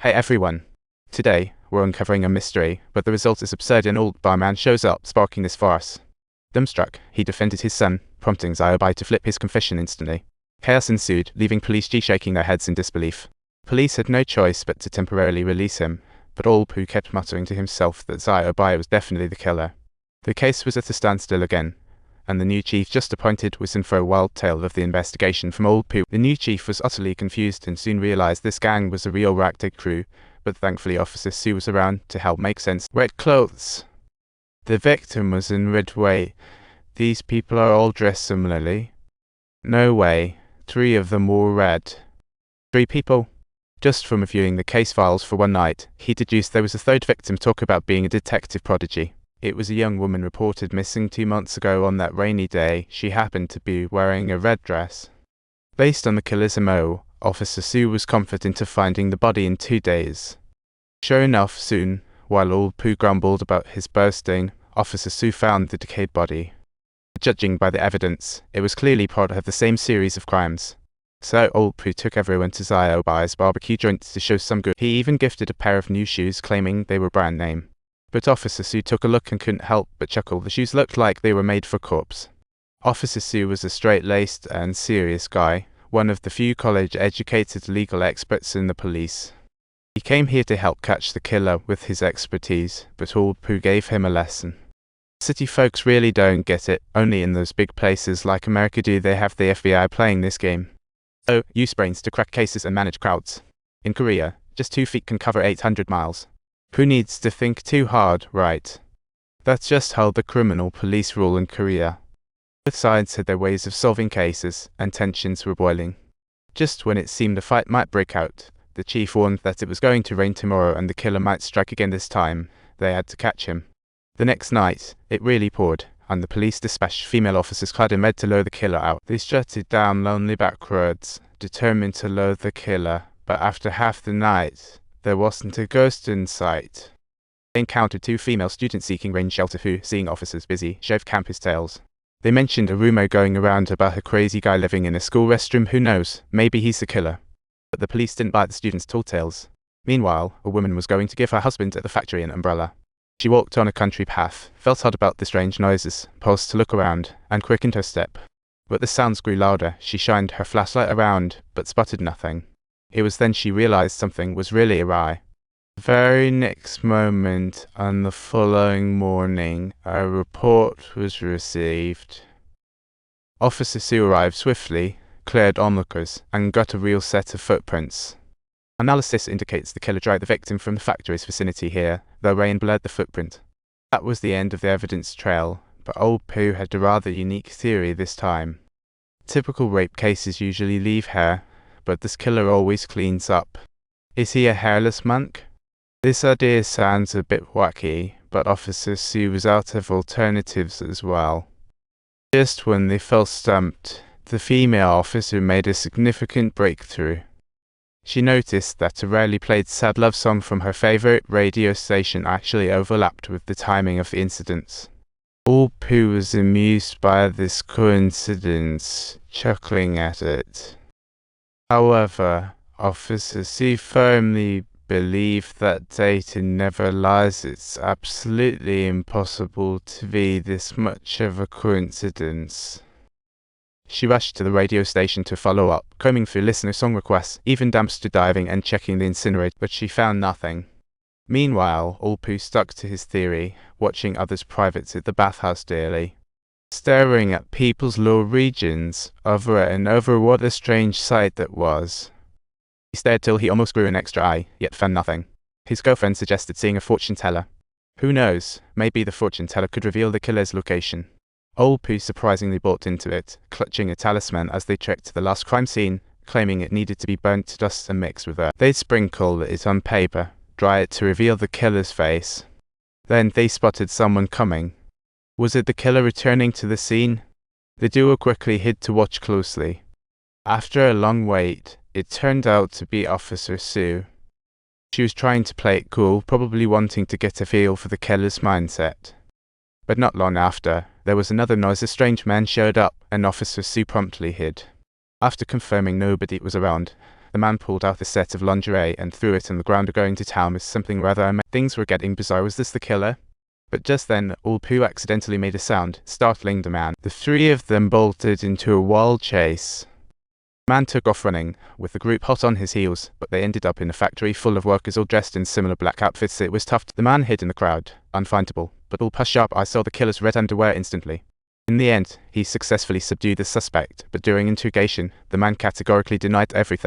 Hey everyone. Today, we're uncovering a mystery, but the result is absurd. An old barman shows up, sparking this farce. Dumbstruck, he defended his son, prompting Ziobai to flip his confession instantly. Chaos ensued, leaving police shaking their heads in disbelief. Police had no choice but to temporarily release him, but Olpu kept muttering to himself that Ziobai was definitely the killer. The case was at a standstill again, and the new chief just appointed was in for a wild tale of the investigation from Olpu. The new chief was utterly confused and soon realized this gang was a real ragtag crew, but thankfully Officer Sue was around to help make sense. Red clothes. The victim was in red way. These people are all dressed similarly. No way. 3 of them wore red. 3 people? Just from reviewing the case files for one night, he deduced there was a third victim. Talk about being a detective prodigy. It was a young woman reported missing 2 months ago. On that rainy day, she happened to be wearing a red dress. Based on the killer's MO, Officer Sue was confident of finding the body in 2 days. Sure enough, soon, while Olpu grumbled about his bursting, Officer Sue found the decayed body. Judging by the evidence, it was clearly part of the same series of crimes. So Olpu took everyone to Ziobai's barbecue joint to show some good. He even gifted a pair of new shoes, claiming they were brand name. But Officer Sue took a look and couldn't help but chuckle. The shoes looked like they were made for corpse. Officer Sue was a straight-laced and serious guy, one of the few college-educated legal experts in the police. He came here to help catch the killer with his expertise, but Olpu gave him a lesson. City folks really don't get it. Only in those big places like America do they have the FBI playing this game. So, use brains to crack cases and manage crowds. In Korea, just 2 feet can cover 800 miles. Who needs to think too hard, right? That's just how the criminal police rule in Korea. Both sides had their ways of solving cases, and tensions were boiling. Just when it seemed a fight might break out, the chief warned that it was going to rain tomorrow and the killer might strike again. This time, they had to catch him. The next night, it really poured, and the police dispatched female officers clad in red to lure the killer out. They strutted down lonely back roads, determined to lure the killer, but after half the night, there wasn't a ghost in sight. They encountered 2 female students seeking rain shelter who, seeing officers busy, shoved campus tails. They mentioned a rumor going around about a crazy guy living in a school restroom. Who knows, maybe he's the killer. But the police didn't bite the students' tall tales. Meanwhile, a woman was going to give her husband at the factory an umbrella. She walked on a country path, felt odd about the strange noises, paused to look around, and quickened her step. But the sounds grew louder. She shined her flashlight around, but spotted nothing. It was then she realized something was really awry. The very next moment, on the following morning, a report was received. Officer Sue arrived swiftly, cleared onlookers, and got a real set of footprints. Analysis indicates the killer dragged the victim from the factory's vicinity here, though rain blurred the footprint. That was the end of the evidence trail, but Olpu had a rather unique theory this time. Typical rape cases usually leave hair, but this killer always cleans up. Is he a hairless monk? This idea sounds a bit wacky, but Officer Sue was out of alternatives as well. Just when they felt stumped, the female officer made a significant breakthrough. She noticed that a rarely played sad love song from her favorite radio station actually overlapped with the timing of the incidents. Olpu was amused by this coincidence, chuckling at it. However, Officer C firmly believed that data never lies. It's absolutely impossible to be this much of a coincidence. She rushed to the radio station to follow up, combing through listener song requests, even dumpster diving and checking the incinerator, but she found nothing. Meanwhile, Olpu stuck to his theory, watching others' privates at the bathhouse daily. Staring at people's lower regions, over and over. What a strange sight that was. He stared till he almost grew an extra eye, yet found nothing. His girlfriend suggested seeing a fortune teller. Who knows, maybe the fortune teller could reveal the killer's location. Olpu surprisingly bought into it, clutching a talisman as they trekked to the last crime scene, claiming it needed to be burnt to dust and mixed with earth. They'd sprinkle it on paper, dry it to reveal the killer's face. Then they spotted someone coming. Was it the killer returning to the scene? The duo quickly hid to watch closely. After a long wait, it turned out to be Officer Sue. She was trying to play it cool, probably wanting to get a feel for the killer's mindset. But not long after, there was another noise. A strange man showed up, and Officer Sue promptly hid. After confirming nobody was around, The man pulled out a set of lingerie and threw it on the ground. Going to town was something rather Things were getting bizarre. Was this the killer? But just then, all poo accidentally made a sound, startling the man. The three of them bolted into a wild chase. The man took off running, with the group hot on his heels, but they ended up in a factory full of workers all dressed in similar black outfits. It was tough. The man hid in the crowd, unfindable, but all pushed up. I saw the killer's red underwear instantly. In the end, he successfully subdued the suspect, but during interrogation, the man categorically denied everything.